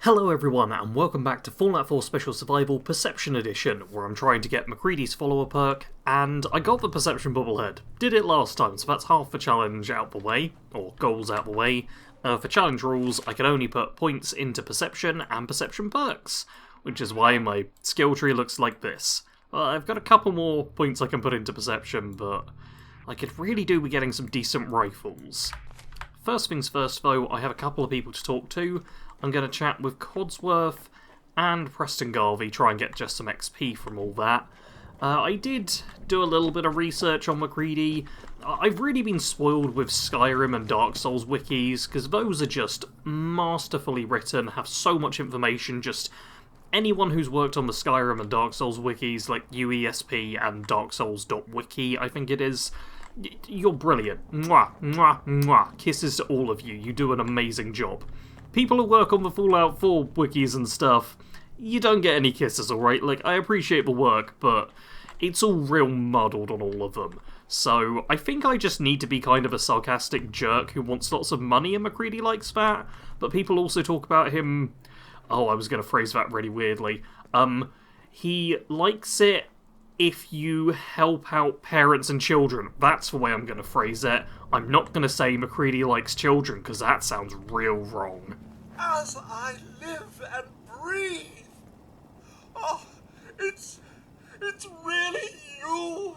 Hello everyone, and welcome back to Fallout 4 Special Survival Perception Edition, where I'm trying to get MacCready's follower perk, and I got the Perception Bobblehead. Did it last time, so that's half the challenge out the way, or goals out the way. For challenge rules, I can only put points into Perception and Perception perks, which is why my skill tree looks like this. I've got a couple more points I can put into Perception, but I could really do with getting some decent rifles. First things first though, I have a couple of people to talk to. I'm going to chat with Codsworth and Preston Garvey, try and get just some XP from all that. I did do a little bit of research on MacCready. I've really been spoiled with Skyrim and Dark Souls wikis, because those are just masterfully written, have so much information. Just anyone who's worked on the Skyrim and Dark Souls wikis, like UESP and darksouls.wiki, I think it is, you're brilliant. Mwah, mwah, mwah. Kisses to all of you. You do an amazing job. People who work on the Fallout 4 wikis and stuff, you don't get any kisses, alright? Like, I appreciate the work, but it's all real muddled on all of them. So, I think I just need to be kind of a sarcastic jerk who wants lots of money, and MacCready likes that. But people also talk about him... Oh, I was going to phrase that really weirdly. He likes it if you help out parents and children. That's the way I'm going to phrase it. I'm not going to say MacCready likes children, because that sounds real wrong. As I live and breathe. Oh, it's really you.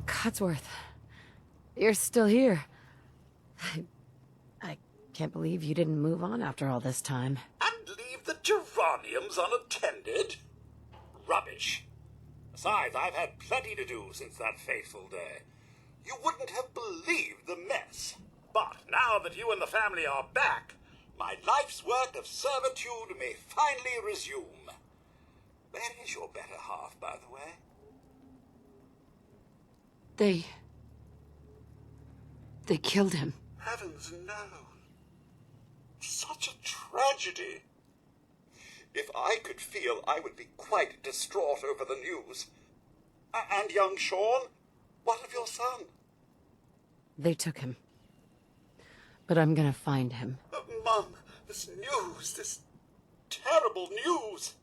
Codsworth, you're still here. I can't believe you didn't move on after all this time. And leave the geraniums unattended? Rubbish. Besides, I've had plenty to do since that fateful day. You wouldn't have believed the mess. But now that you and the family are back, my life's work of servitude may finally resume. Where is your better half, by the way? They killed him. Heavens, no. Such a tragedy. If I could feel, I would be quite distraught over the news. And young Sean? What of your son? They took him. But I'm gonna find him. Mum, this news, this terrible news.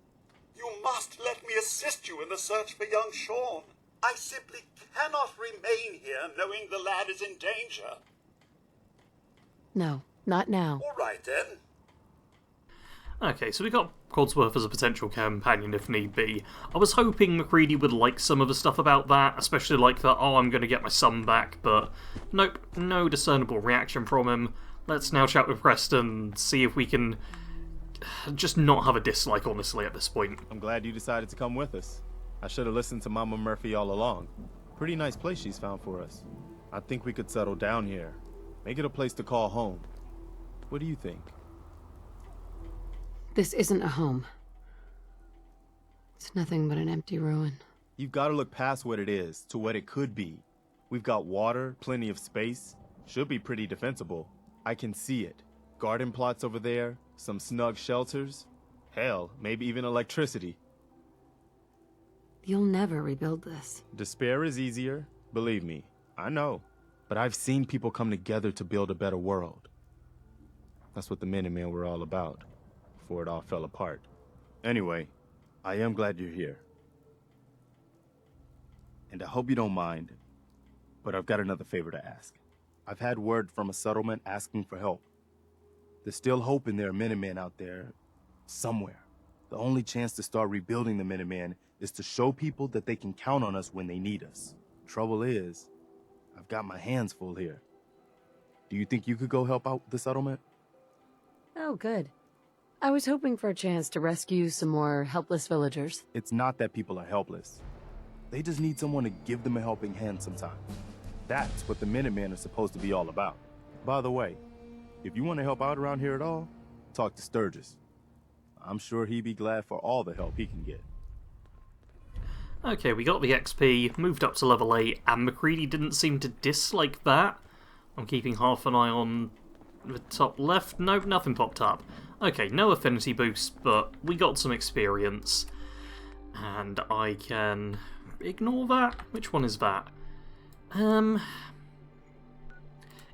You must let me assist you in the search for young Sean. I simply cannot remain here knowing the lad is in danger. No, not now. All right, then. Okay, so we got Codsworth as a potential companion if need be. I was hoping MacCready would like some of the stuff about that, especially like the, oh, I'm going to get my son back, but nope, no discernible reaction from him. Let's now chat with Preston, see if we can just not have a dislike, honestly, at this point. I'm glad you decided to come with us. I should have listened to Mama Murphy all along. Pretty nice place she's found for us. I think we could settle down here. Make it a place to call home. What do you think? This isn't a home. It's nothing but an empty ruin. You've got to look past what it is to what it could be. We've got water, plenty of space. Should be pretty defensible. I can see it. Garden plots over there, some snug shelters. Hell, maybe even electricity. You'll never rebuild this. Despair is easier, believe me. I know. But I've seen people come together to build a better world. That's what the Minutemen were all about, before it all fell apart. Anyway, I am glad you're here. And I hope you don't mind, but I've got another favor to ask. I've had word from a settlement asking for help. There's still hope in there are Minutemen out there, somewhere. The only chance to start rebuilding the Minutemen is to show people that they can count on us when they need us. Trouble is, I've got my hands full here. Do you think you could go help out the settlement? Oh, good. I was hoping for a chance to rescue some more helpless villagers. It's not that people are helpless. They just need someone to give them a helping hand sometimes. That's what the Minutemen are supposed to be all about. By the way, if you want to help out around here at all, talk to Sturgis. I'm sure he'd be glad for all the help he can get. Okay, we got the XP, moved up to level 8, and MacCready didn't seem to dislike that. I'm keeping half an eye on the top left. Nope, nothing popped up. Okay, no affinity boost, but we got some experience. And I can ignore that? Which one is that?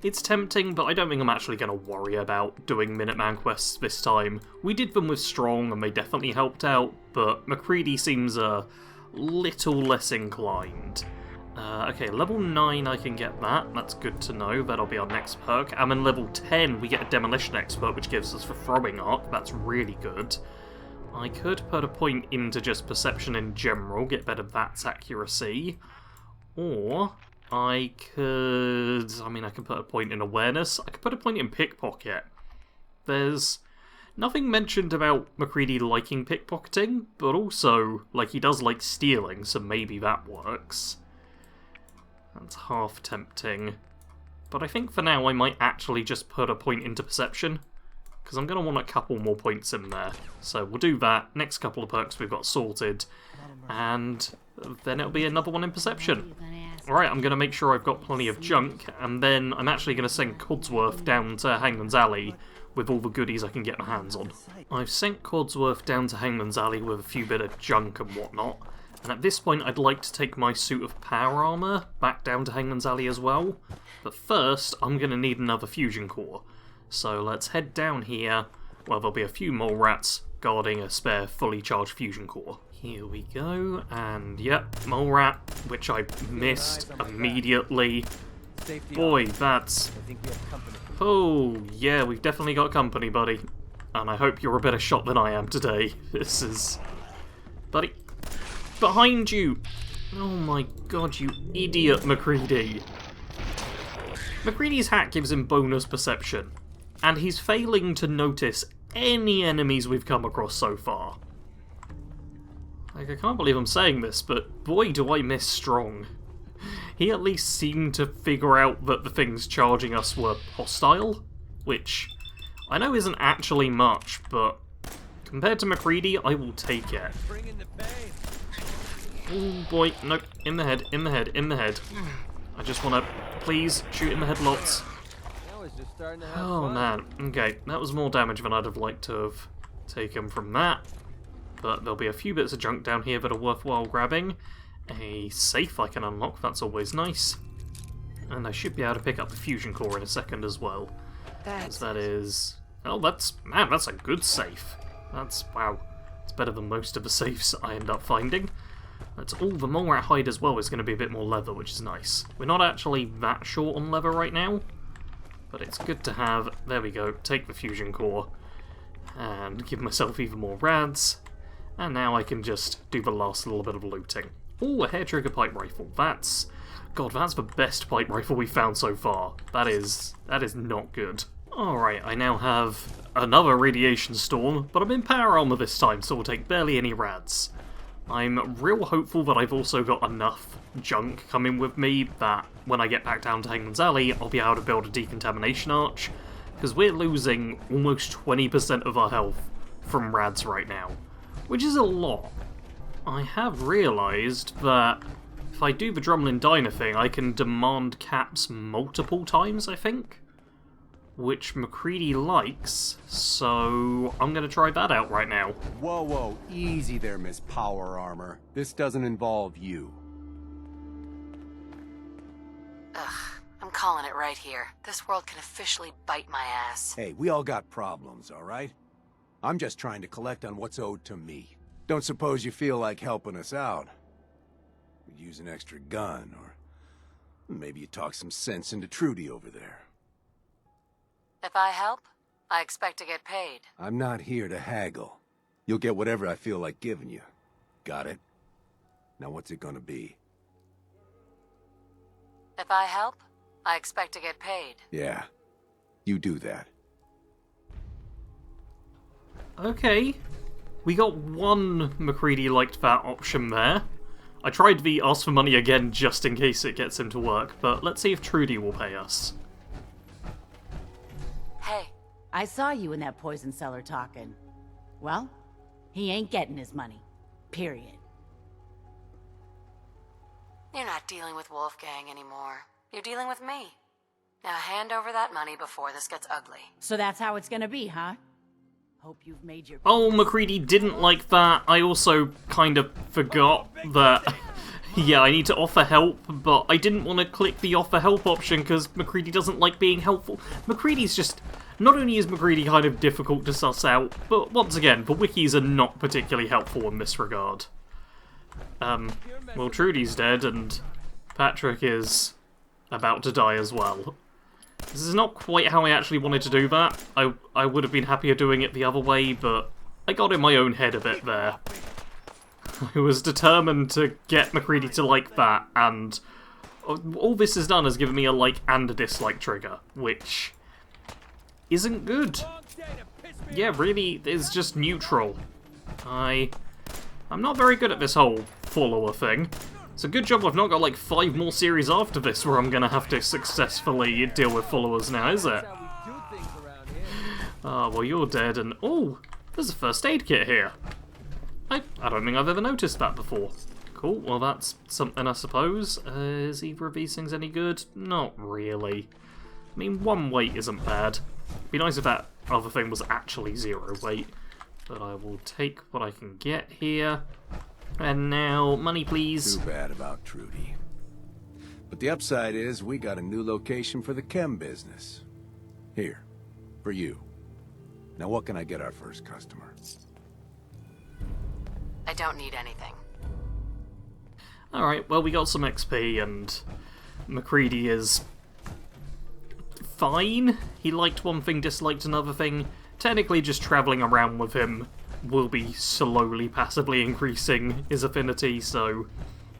It's tempting, but I don't think I'm actually going to worry about doing Minuteman quests this time. We did them with Strong, and they definitely helped out, but MacCready seems a little less inclined. Okay, level 9 I can get that. That's good to know. That'll be our next perk. And then level 10 we get a Demolition Expert, which gives us the Throwing Arc. That's really good. I could put a point into just Perception in general, get better VATS accuracy. Or I could... I could put a point in Awareness. I could put a point in Pickpocket. There's nothing mentioned about MacCready liking pickpocketing, but also, he does like stealing, so maybe that works. That's half tempting. But I think for now I might actually just put a point into Perception, because I'm going to want a couple more points in there. So we'll do that. Next couple of perks we've got sorted, and then it'll be another one in Perception. Alright, I'm going to make sure I've got plenty of junk, and then I'm actually going to send Codsworth down to Hangman's Alley with all the goodies I can get my hands on. I've sent Codsworth down to Hangman's Alley with a few bit of junk and whatnot, and at this point I'd like to take my suit of power armour back down to Hangman's Alley as well, but first I'm going to need another fusion core. So let's head down here, where there'll be a few mole rats guarding a spare fully charged fusion core. Here we go, and yep, mole rat, which I missed immediately. Boy, that's... Oh, yeah, we've definitely got company, buddy. And I hope you're a better shot than I am today. This is... Buddy. Behind you! Oh my god, you idiot, MacCready. MacCready's hat gives him bonus perception, and he's failing to notice any enemies we've come across so far. I can't believe I'm saying this, but boy do I miss Strong. He at least seemed to figure out that the things charging us were hostile, which I know isn't actually much, but compared to MacCready, I will take it. Oh boy, nope, in the head, in the head, in the head. I just want to, please, shoot in the head lots. Oh man, okay, that was more damage than I'd have liked to have taken from that. But there'll be a few bits of junk down here that are worthwhile grabbing. A safe I can unlock, that's always nice. And I should be able to pick up the fusion core in a second as well. That is... Oh, that's a good safe. That's, wow, it's better than most of the safes I end up finding. That's all. The mole rat hide as well is going to be a bit more leather, which is nice. We're not actually that short on leather right now, but it's good to have. There we go, take the fusion core, and give myself even more rads. And now I can just do the last little bit of looting. Oh, a hair trigger pipe rifle. That's... God, that's the best pipe rifle we've found so far. That is not good. Alright, I now have another radiation storm, but I'm in power armor this time, so we'll take barely any rads. I'm real hopeful that I've also got enough junk coming with me that when I get back down to Hangman's Alley, I'll be able to build a decontamination arch, because we're losing almost 20% of our health from rads right now, which is a lot. I have realised that if I do the Drumlin Diner thing, I can demand caps multiple times, I think, which MacCready likes, so I'm going to try that out right now. Whoa, whoa, easy there, Miss Power Armor. This doesn't involve you. Ugh, I'm calling it right here. This world can officially bite my ass. Hey, we all got problems, all right? I'm just trying to collect on what's owed to me. Don't suppose you feel like helping us out? Could use an extra gun, or maybe you talk some sense into Trudy over there. If I help, I expect to get paid. I'm not here to haggle. You'll get whatever I feel like giving you. Got it? Now what's it gonna be? If I help, I expect to get paid. Yeah, you do that. Okay, we got one MacCready liked that option there. I tried the ask for money again just in case it gets him to work, but let's see if Trudy will pay us. Hey, I saw you in that poison cellar talking. Well, he ain't getting his money. Period. you're not dealing with Wolfgang anymore. You're dealing with me. Now hand over that money before this gets ugly. So that's how it's gonna be, huh? Hope you've made your... Oh, MacCready didn't like that. I also kind of forgot that Yeah, I need to offer help, but I didn't want to click the offer help option because MacCready doesn't like being helpful. MacCready's just... Not only is MacCready kind of difficult to suss out, but once again, the wikis are not particularly helpful in this regard. Well, Trudy's dead, and Patrick is about to die as well. This is not quite how I actually wanted to do that. I would have been happier doing it the other way, but I got in my own head a bit there. I was determined to get MacCready to like that, and all this has done is given me a like and a dislike trigger, which isn't good. Yeah, really, it's just neutral. I'm not very good at this whole follower thing. It's a good job I've not got like 5 more series after this where I'm gonna have to successfully deal with followers now, is it? Ah, well, you're dead, and oh, there's a first aid kit here. I don't think I've ever noticed that before. Cool, well that's something I suppose. Is either of these things any good? Not really. I mean, 1 weight isn't bad. It'd be nice if that other thing was actually 0 weight. But I will take what I can get here. And now, money please. Too bad about Trudy. But the upside is we got a new location for the chem business. Here, for you. Now what can I get our first customer? I don't need anything. Alright, well we got some XP and MacCready is fine. He liked one thing, disliked another thing. Technically just travelling around with him will be slowly passively increasing his affinity, so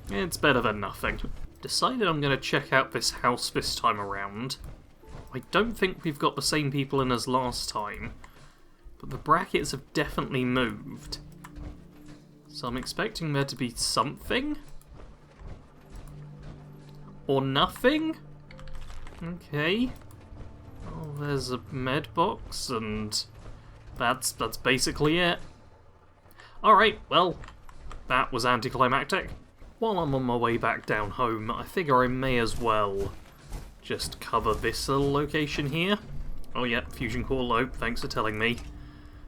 it's better than nothing. Decided I'm going to check out this house this time around. I don't think we've got the same people in as last time, but the brackets have definitely moved. So I'm expecting there to be something? Or nothing? Okay. Oh, there's a med box, and that's basically it. Alright, well, that was anticlimactic. While I'm on my way back down home, I figure I may as well just cover this little location here. Oh yeah, fusion core low, thanks for telling me.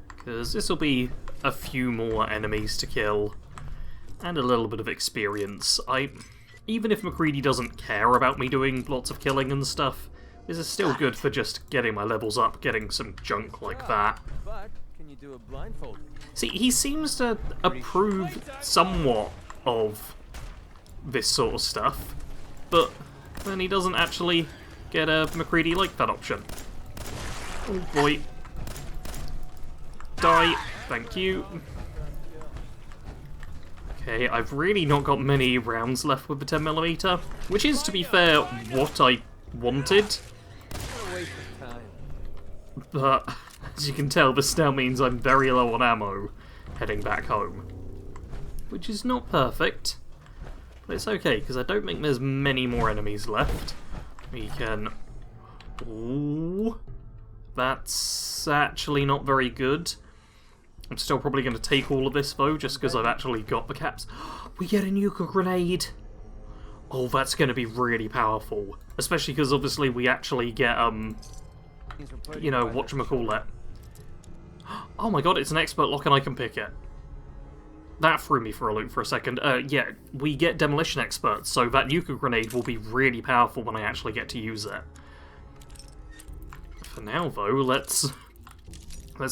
Because this will be a few more enemies to kill, and a little bit of experience. Even if MacCready doesn't care about me doing lots of killing and stuff, this is still good for just getting my levels up, getting some junk like that. But can you do a blindfold? See, he seems to approve somewhat of this sort of stuff, but then he doesn't actually get a MacCready like that option. Oh boy. Die. Thank you. Okay, I've really not got many rounds left with the 10mm, which is, to be fair, what I wanted. But, as you can tell, this now means I'm very low on ammo heading back home. Which is not perfect, but it's okay, because I don't think there's many more enemies left. We can... Ooh, that's actually not very good. I'm still probably going to take all of this, though, just because I've actually got the caps. We get a nuclear grenade! Oh, that's going to be really powerful. Especially because, obviously, we actually get, you know, whatchamacallit. Oh my god, it's an expert lock and I can pick it. That threw me for a loop for a second. Yeah, we get demolition experts, so that nuclear grenade will be really powerful when I actually get to use it. For now, though, let's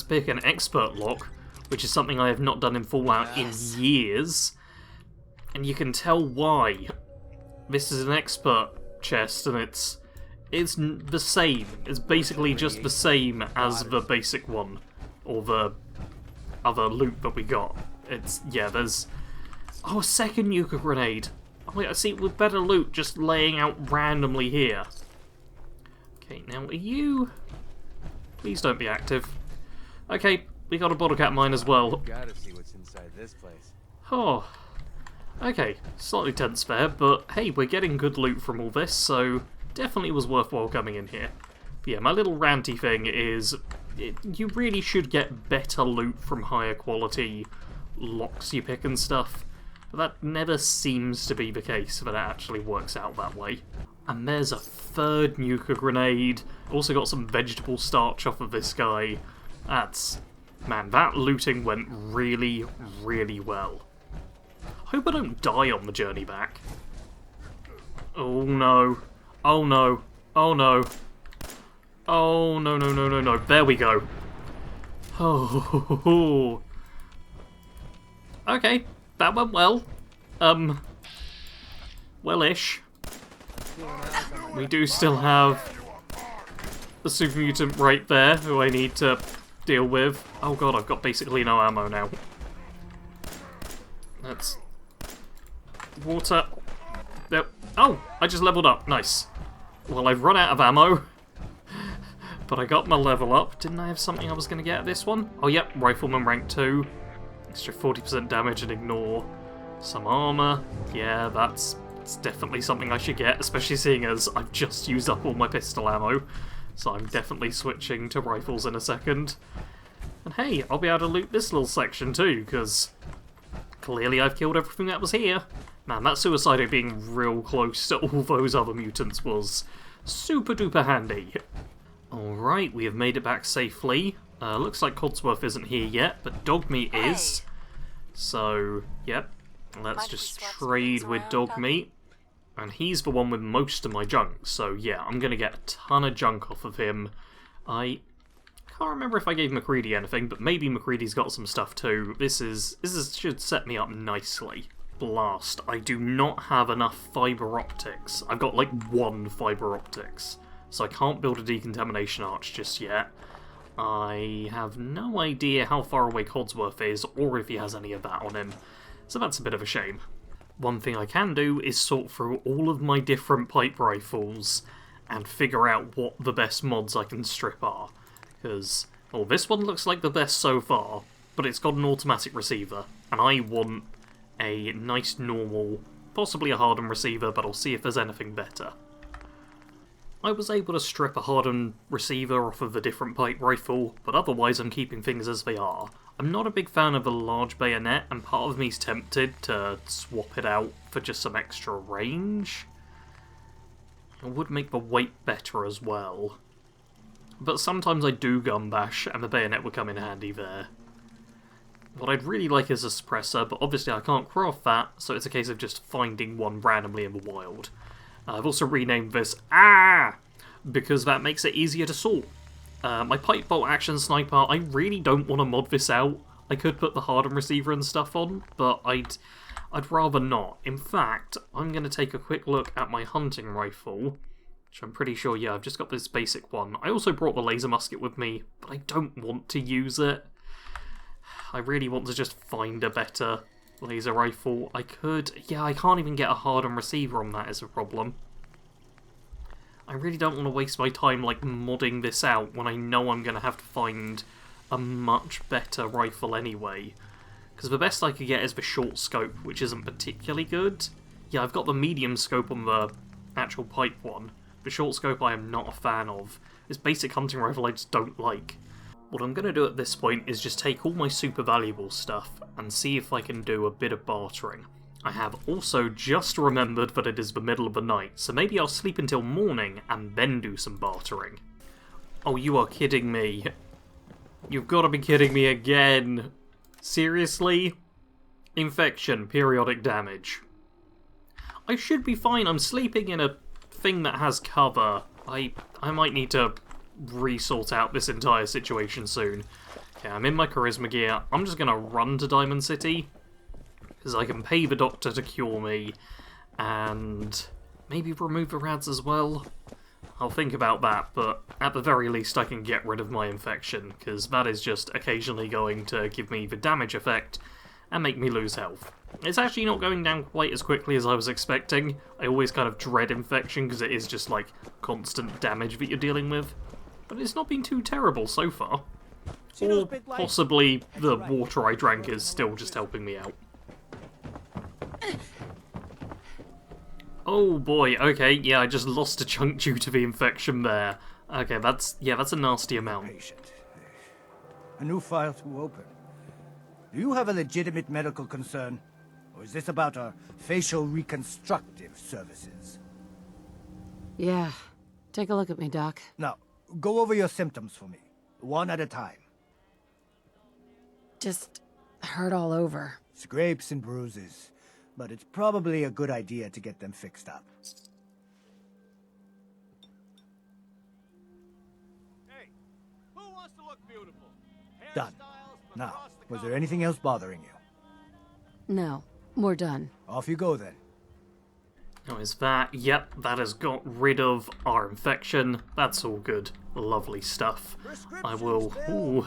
pick an expert lock, which is something I have not done in Fallout in years. And you can tell why. This is an expert chest, and it's the same. It's basically just the same as the basic one, or the other loot that we got. Yeah, there's... Oh, a second nuclear grenade! Oh wait, I see, with better loot just laying out randomly here. Okay, now are you... Please don't be active. Okay, we got a bottle cap mine as well. Gotta see what's inside this place. Oh, okay, slightly tense there, but hey, we're getting good loot from all this, so definitely was worthwhile coming in here. But yeah, my little ranty thing is, you really should get better loot from higher quality locks you pick and stuff, but that never seems to be the case, that it actually works out that way. And there's a third nuclear grenade. Also got some vegetable starch off of this guy. Man, that looting went really, really well. Hope I don't die on the journey back. Oh no. Oh no. Oh no. Oh no, no, no, no, no. There we go. Oh. Okay, that went well. Well-ish. We do still have the super mutant right there, who I need to deal with. Oh god, I've got basically no ammo now. That's... water. Yep. Oh, I just leveled up. Nice. Well, I've run out of ammo. But I got my level up. Didn't I have something I was going to get at this one? Oh, yep. Rifleman rank 2. Extra 40% damage and ignore some armor. Yeah, that's definitely something I should get, especially seeing as I've just used up all my pistol ammo. So I'm definitely switching to rifles in a second. And hey, I'll be able to loot this little section too, because clearly I've killed everything that was here. Man, that suicide being real close to all those other mutants was super duper handy. Alright, we have made it back safely. Looks like Codsworth isn't here yet, but Dogmeat is. So, yep. Let's just trade with Dogmeat. And he's the one with most of my junk, so yeah, I'm gonna get a ton of junk off of him. I can't remember if I gave MacCready anything, but maybe MacCready's got some stuff too. This should set me up nicely. Blast. I do not have enough fiber optics. I've got like 1 fiber optics, so I can't build a decontamination arch just yet. I have no idea how far away Codsworth is, or if he has any of that on him, so that's a bit of a shame. One thing I can do is sort through all of my different pipe rifles and figure out what the best mods I can strip are. Because, well, this one looks like the best so far, but it's got an automatic receiver, and I want a nice normal, possibly a hardened receiver, but I'll see if there's anything better. I was able to strip a hardened receiver off of a different pipe rifle, but otherwise I'm keeping things as they are. I'm not a big fan of a large bayonet, and part of me's tempted to swap it out for just some extra range. It would make the weight better as well. But sometimes I do gun bash, and the bayonet would come in handy there. What I'd really like is a suppressor, but obviously I can't craft that, so it's a case of just finding one randomly in the wild. I've also renamed this because that makes it easier to sort. My pipe bolt action sniper, I really don't want to mod this out. I could put the hardened receiver and stuff on, but I'd rather not. In fact, I'm going to take a quick look at my hunting rifle, which I'm pretty sure, yeah, I've just got this basic one. I also brought the laser musket with me, but I don't want to use it. I really want to just find a better laser rifle. I could... yeah, I can't even get a hardened receiver on that is a problem. I really don't want to waste my time, like, modding this out when I know I'm going to have to find a much better rifle anyway. Because the best I could get is the short scope, which isn't particularly good. Yeah, I've got the medium scope on the actual pipe one. The short scope I am not a fan of. This basic hunting rifle I just don't like. What I'm going to do at this point is just take all my super valuable stuff and see if I can do a bit of bartering. I have also just remembered that it is the middle of the night, so maybe I'll sleep until morning and then do some bartering. Oh, you are kidding me. You've got to be kidding me again. Seriously? Infection, periodic damage. I should be fine, I'm sleeping in a thing that has cover. I might need to re-sort out this entire situation soon. Okay, I'm in my charisma gear. I'm just gonna run to Diamond City, because I can pay the doctor to cure me, and maybe remove the rads as well. I'll think about that, but at the very least I can get rid of my infection, because that is just occasionally going to give me the damage effect and make me lose health. It's actually not going down quite as quickly as I was expecting. I always kind of dread infection, because it is just like constant damage that you're dealing with. But it's not been too terrible so far. Or possibly the water I drank is still just helping me out. Oh boy, okay, yeah, I just lost a chunk due to the infection there. Okay, that's a nasty amount. Patient. A new file to open. Do you have a legitimate medical concern? Or is this about our facial reconstructive services? Yeah. Take a look at me, Doc. Now, go over your symptoms for me, one at a time. Just hurt all over. Scrapes and bruises. but it's probably a good idea to get them fixed up. Hey, who wants to look beautiful? Done. Now, was there anything else bothering you? No, we're done. Off you go then. Now is that? Yep, that has got rid of our infection. That's all good. Lovely stuff. I will... Ooh,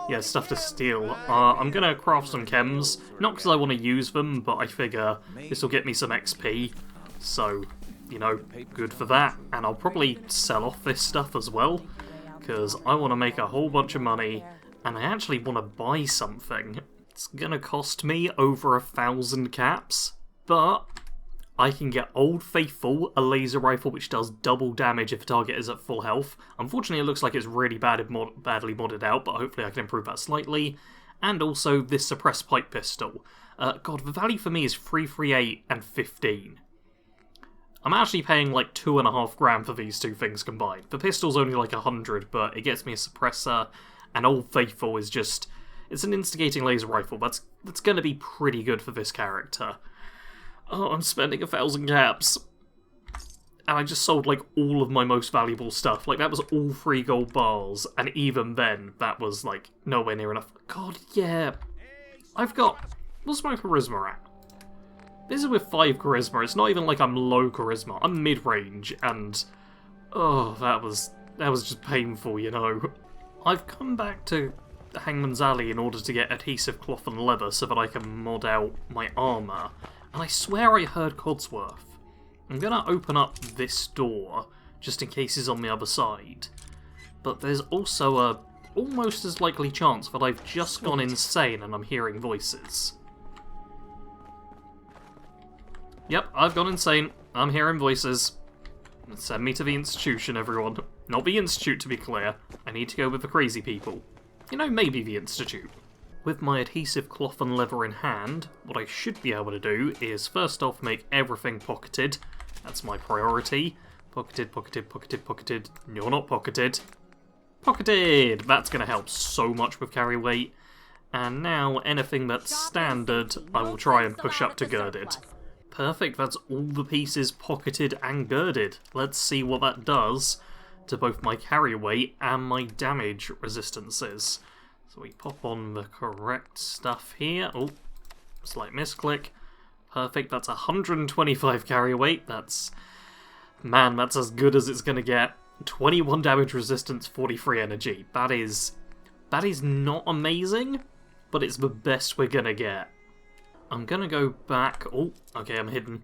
yeah, stuff to steal. I'm gonna craft some chems. Not because I want to use them, but I figure this will get me some XP. So, you know, good for that. And I'll probably sell off this stuff as well, because I want to make a whole bunch of money, and I actually want to buy something. It's gonna cost me over 1,000 caps, but I can get Old Faithful, a laser rifle which does double damage if a target is at full health. Unfortunately, it looks like it's really badly modded out, but hopefully I can improve that slightly. And also this suppressed pipe pistol. God, the value for me is 338 and 15. I'm actually paying like 2.5 grand for these two things combined. The pistol's only like 100, but it gets me a suppressor, and Old Faithful is just... It's an instigating laser rifle. That's going to be pretty good for this character. Oh, I'm spending 1,000 caps. And I just sold, like, all of my most valuable stuff. Like, that was all 3 gold bars. And even then, that was, like, nowhere near enough. God, yeah. I've got... What's my charisma at? This is with 5 charisma. It's not even like I'm low charisma. I'm mid-range, and... Oh, that was just painful, you know. I've come back to Hangman's Alley in order to get adhesive cloth and leather so that I can mod out my armour. And I swear I heard Codsworth. I'm gonna open up this door, just in case he's on the other side. But there's also a almost as likely chance that I've just gone insane and I'm hearing voices. Yep, I've gone insane. I'm hearing voices. Send me to the institution, everyone. Not the institute, to be clear. I need to go with the crazy people. You know, maybe the institute. With my adhesive cloth and leather in hand, what I should be able to do is first off make everything pocketed. That's my priority. Pocketed, pocketed, pocketed, pocketed. You're not pocketed. Pocketed! That's going to help so much with carry weight. And now anything that's standard, I will try and push up to girded. Perfect, that's all the pieces pocketed and girded. Let's see what that does to both my carry weight and my damage resistances. So we pop on the correct stuff here. Oh, slight misclick. Perfect, that's 125 carry weight. That's... Man, that's as good as it's going to get. 21 damage resistance, 43 energy. That is not amazing, but it's the best we're going to get. I'm going to go back... Oh, okay, I'm hidden.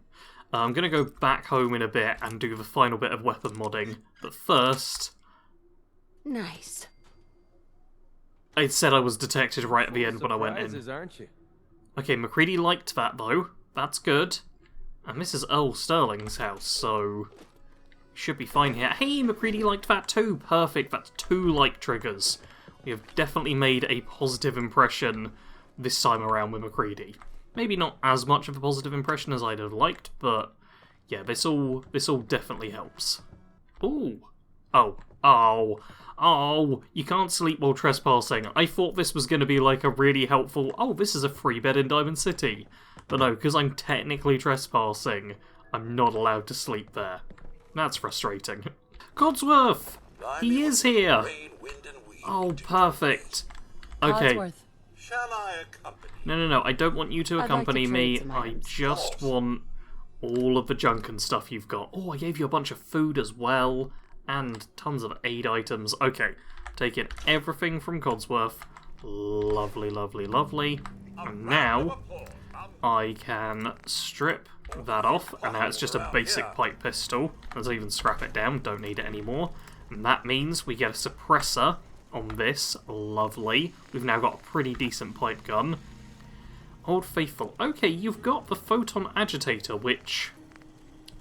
I'm going to go back home in a bit and do the final bit of weapon modding. But first... Nice. It said I was detected right at the end when I went in. Aren't you? Okay, MacCready liked that, though. That's good. And this is Earl Sterling's house, so... Should be fine here. Hey, MacCready liked that too! Perfect, that's 2 like triggers. We have definitely made a positive impression this time around with MacCready. Maybe not as much of a positive impression as I'd have liked, but... Yeah, this all definitely helps. Ooh. Oh, you can't sleep while trespassing. I thought this was going to be like a really helpful, oh, this is a free bed in Diamond City. But no, because I'm technically trespassing, I'm not allowed to sleep there. That's frustrating. Codsworth! He is here! Oh, perfect. Okay. Codsworth. Shall I accompany? No, I don't want you to accompany to me. trade some I items. just want all of the junk and stuff you've got. Oh, I gave you a bunch of food as well. And tons of aid items. Okay, taking everything from Codsworth. Lovely, lovely, lovely. And now, I can strip that off. And now it's just a basic pipe pistol. Let's even scrap it down, don't need it anymore. And that means we get a suppressor on this. Lovely. We've now got a pretty decent pipe gun. Old Faithful. Okay, you've got the photon agitator, which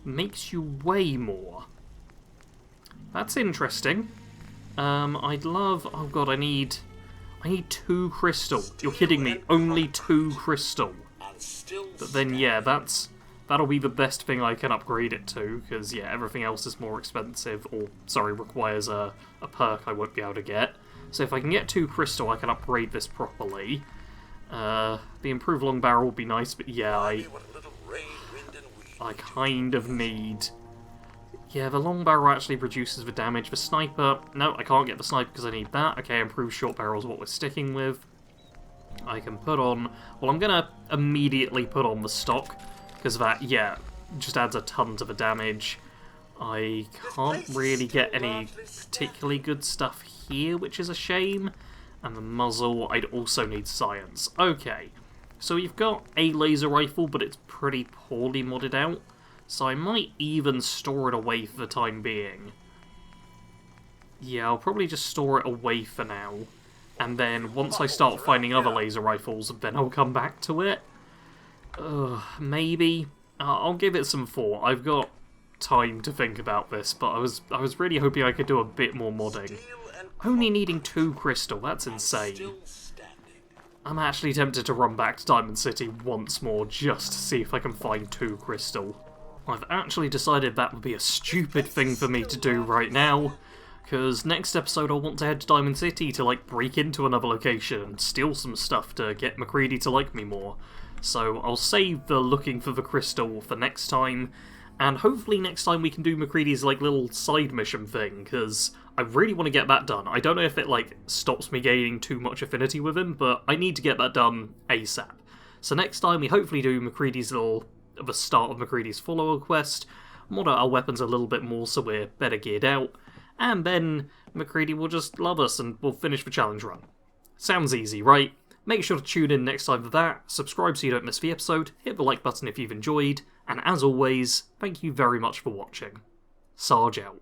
makes you weigh more. That's interesting. I'd love... Oh god, I need 2 crystal. You're kidding me. Only 2 crystal. But then, yeah, that'll be the best thing I can upgrade it to, because, yeah, everything else is more expensive, or, sorry, requires a perk I won't be able to get. So if I can get 2 crystal, I can upgrade this properly. The improved long barrel would be nice, but yeah, I kind of need... Yeah, the long barrel actually reduces the damage. The sniper... No, I can't get the sniper because I need that. Okay, improved short barrel is what we're sticking with. I can put on... Well, I'm going to immediately put on the stock, because that, yeah, just adds a ton to the damage. I can't really get any particularly good stuff here, which is a shame. And the muzzle, I'd also need science. Okay, so you've got a laser rifle, but it's pretty poorly modded out. So I might even store it away for the time being. Yeah, I'll probably just store it away for now. And then once I start finding other laser rifles, then I'll come back to it. Maybe. I'll give it some thought. I've got time to think about this, but I was really hoping I could do a bit more modding. Only needing 2 crystal, that's insane. I'm actually tempted to run back to Diamond City once more just to see if I can find 2 crystal. I've actually decided that would be a stupid thing for me to do right now, because next episode I'll want to head to Diamond City to, like, break into another location and steal some stuff to get MacCready to like me more. So I'll save the looking for the crystal for next time, and hopefully next time we can do MacCready's, like, little side mission thing, because I really want to get that done. I don't know if it, like, stops me gaining too much affinity with him, but I need to get that done ASAP. So next time we hopefully do MacCready's little... the start of MacCready's follower quest, mod our weapons a little bit more so we're better geared out, and then MacCready will just love us and we'll finish the challenge run. Sounds easy, right? Make sure to tune in next time for that, subscribe so you don't miss the episode, hit the like button if you've enjoyed, and as always, thank you very much for watching. Sarge out.